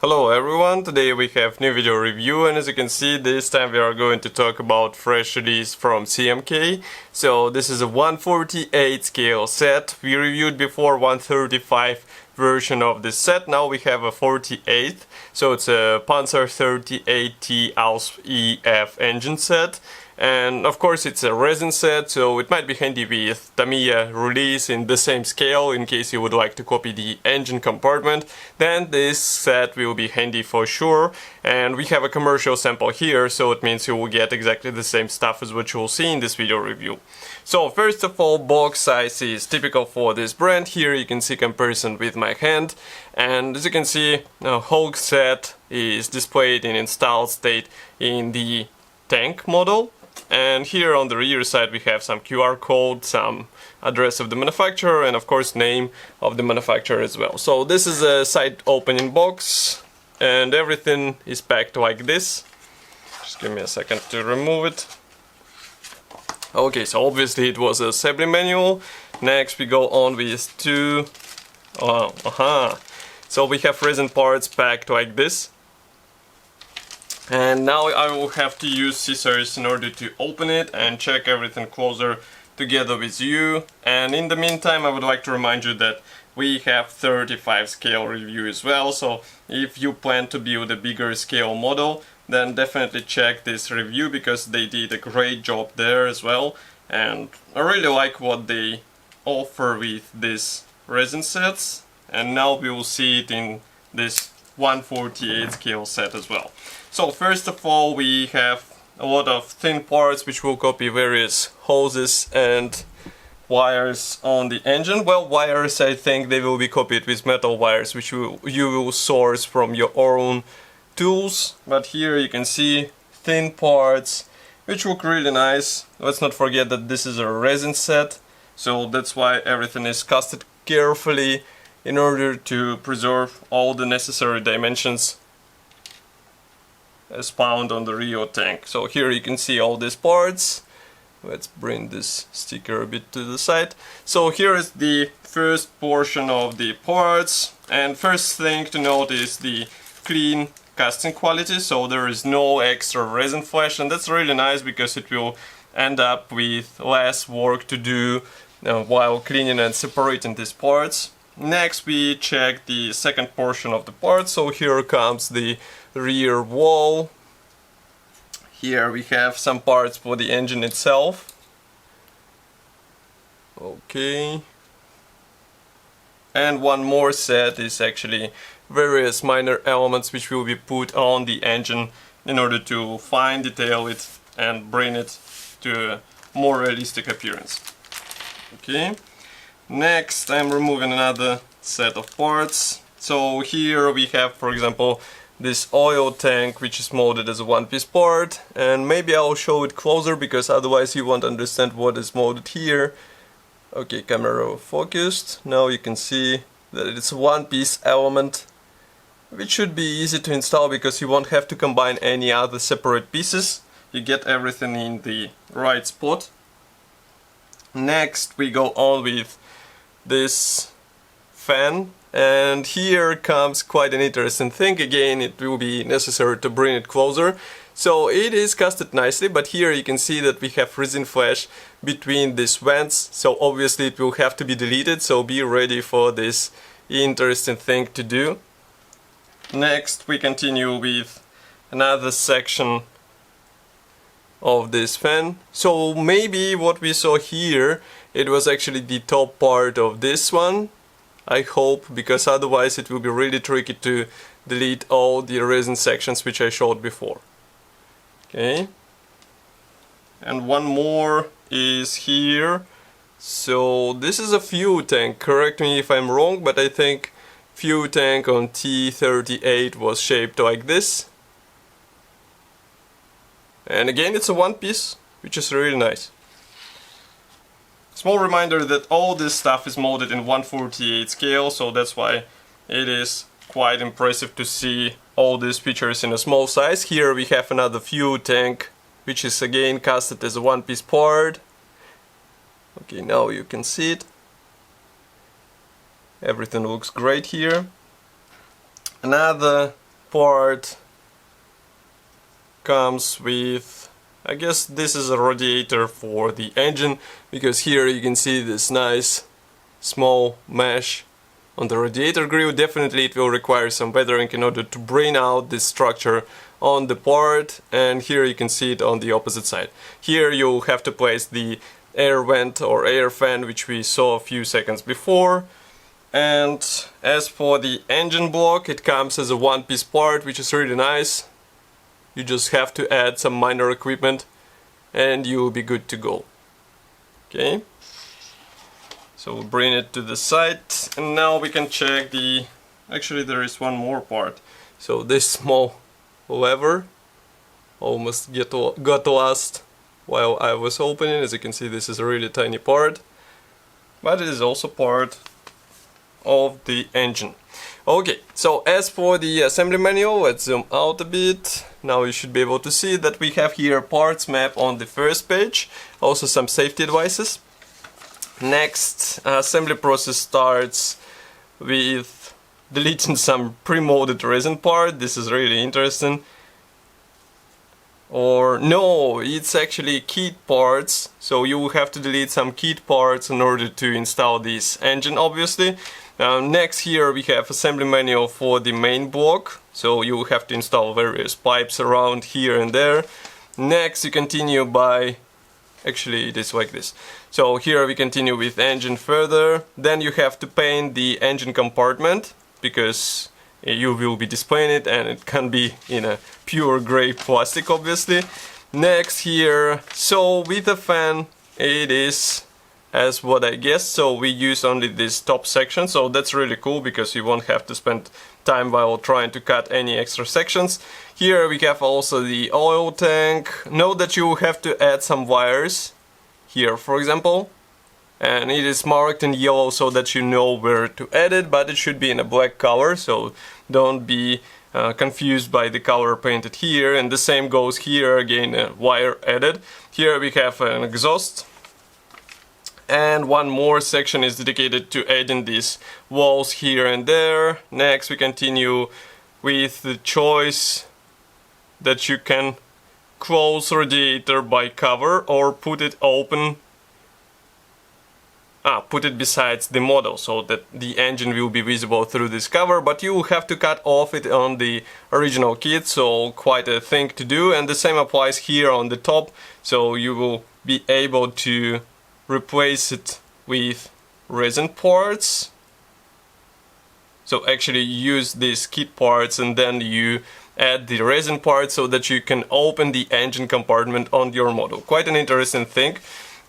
Hello everyone, today we have new video review, and as you can see this time we are going to talk about fresh release from CMK. So this is a 1/48 scale set. We reviewed before 1/35 version of this set, now we have a 48. So it's a Pz.38 Ausf.E engine set. And of course it's a resin set, so it might be handy with Tamiya release in the same scale in case you would like to copy the engine compartment. Then this set will be handy for sure. And we have a commercial sample here, so it means you will get exactly the same stuff as what you will see in this video review. So first of all, box size is typical for this brand. Here you can see comparison with my hand. And as you can see, the whole set is displayed in installed state in the tank model. And here on the rear side we have some QR code, some address of the manufacturer, and of course name of the manufacturer as well. So this is a side opening box and everything is packed like this. Just give me a second to remove it. Okay, so obviously it was a assembly manual. Next we go on with two... So we have resin parts packed like this. And now I will have to use scissors in order to open it and check everything closer together with you. And in the meantime, I would like to remind you that we have 35 scale review as well. So if you plan to build a bigger scale model, then definitely check this review because they did a great job there as well. And I really like what they offer with these resin sets. And now we will see it in this 1/48 scale set as well. So first of all, we have a lot of thin parts which will copy various hoses and wires on the engine. Well, wires, I think they will be copied with metal wires which you will source from your own tools. But here you can see thin parts which look really nice. Let's not forget that this is a resin set, so that's why everything is casted carefully in order to preserve all the necessary dimensions as found on the real tank. So here you can see all these parts. Let's bring this sticker a bit to the side. So here is the first portion of the parts, and first thing to note is the clean casting quality, so there is no extra resin flash, and that's really nice because it will end up with less work to do while cleaning and separating these parts. Next we check the second portion of the part, so here comes the rear wall. Here we have some parts for the engine itself. Okay. And one more set is actually various minor elements which will be put on the engine in order to fine detail it and bring it to a more realistic appearance. Okay. Next I'm removing another set of parts. So here we have, for example, this oil tank which is molded as a one-piece part, and maybe I'll show it closer because otherwise you won't understand what is molded here. Okay, camera focused. Now you can see that it's a one-piece element which should be easy to install because you won't have to combine any other separate pieces. You get everything in the right spot. Next we go on with this fan, and here comes quite an interesting thing. Again, it will be necessary to bring it closer. So it is casted nicely, but here you can see that we have resin flash between these vents, so obviously it will have to be deleted, so be ready for this interesting thing to do. Next we continue with another section of this fan. So maybe what we saw here, it was actually the top part of this one, I hope, because otherwise it will be really tricky to delete all the resin sections which I showed before. Okay. And one more is here. So this is a fuel tank, correct me if I'm wrong, but I think fuel tank on T38 was shaped like this. And again, it's a one piece, which is really nice. Small reminder that all this stuff is molded in 1/48 scale, so that's why it is quite impressive to see all these features in a small size. Here we have another fuel tank, which is again casted as a one-piece part. Okay, now you can see it. Everything looks great here. Another part comes with, I guess this is a radiator for the engine, because here you can see this nice small mesh on the radiator grill. Definitely it will require some weathering in order to bring out this structure on the part, and here you can see it on the opposite side. Here you'll have to place the air vent or air fan, which we saw a few seconds before. And as for the engine block, it comes as a one-piece part, which is really nice. You just have to add some minor equipment and you will be good to go. Okay, so we'll bring it to the side, and now we can check the, actually there is one more part. So this small lever almost got lost while I was opening. As you can see, this is a really tiny part, but it is also part of the engine. Okay, so as for the assembly manual, let's zoom out a bit. Now you should be able to see that we have here parts map on the first page, also some safety advices. Next, assembly process starts with deleting some pre-molded resin part. This is really interesting. Or no, it's actually kit parts, so you will have to delete some kit parts in order to install this engine, obviously. Next, here we have assembly manual for the main block, so you will have to install various pipes around here and there. Next, you continue by, actually it is like this. So here we continue with engine further. Then you have to paint the engine compartment, because you will be displaying it and it can be in a pure grey plastic, obviously. Next here, so with the fan it is as what I guessed, so we use only this top section, so that's really cool because you won't have to spend time while trying to cut any extra sections. Here we have also the oil tank. Note that you have to add some wires here, for example, and it is marked in yellow so that you know where to add it, but it should be in a black color, so don't be confused by the color painted here. And the same goes here, again, wire added. Here we have an exhaust, and one more section is dedicated to adding these walls here and there. Next we continue with the choice that you can close radiator by cover or put it open, put it besides the model so that the engine will be visible through this cover, but you will have to cut off it on the original kit, so quite a thing to do. And the same applies here on the top, so you will be able to replace it with resin parts. So actually use these kit parts and then you add the resin parts so that you can open the engine compartment on your model. Quite an interesting thing.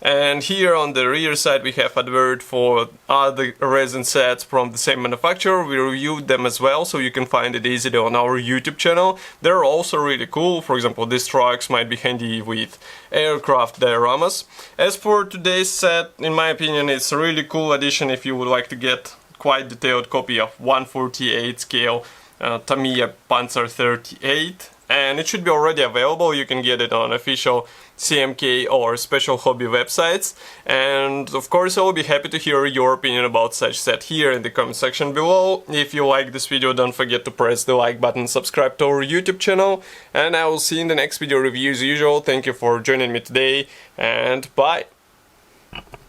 And here on the rear side we have advert for other resin sets from the same manufacturer. We reviewed them as well, so you can find it easily on our YouTube channel. They're also really cool. For example, these trucks might be handy with aircraft dioramas. As for today's set, in my opinion, it's a really cool addition if you would like to get quite detailed copy of 1/48 scale Tamiya Pz.38. And it should be already available. You can get it on official CMK or special hobby websites. And of course I will be happy to hear your opinion about such set here in the comment section below. If you like this video, don't forget to press the like button, subscribe to our YouTube channel, and I will see you in the next video review as usual. Thank you for joining me today, and bye!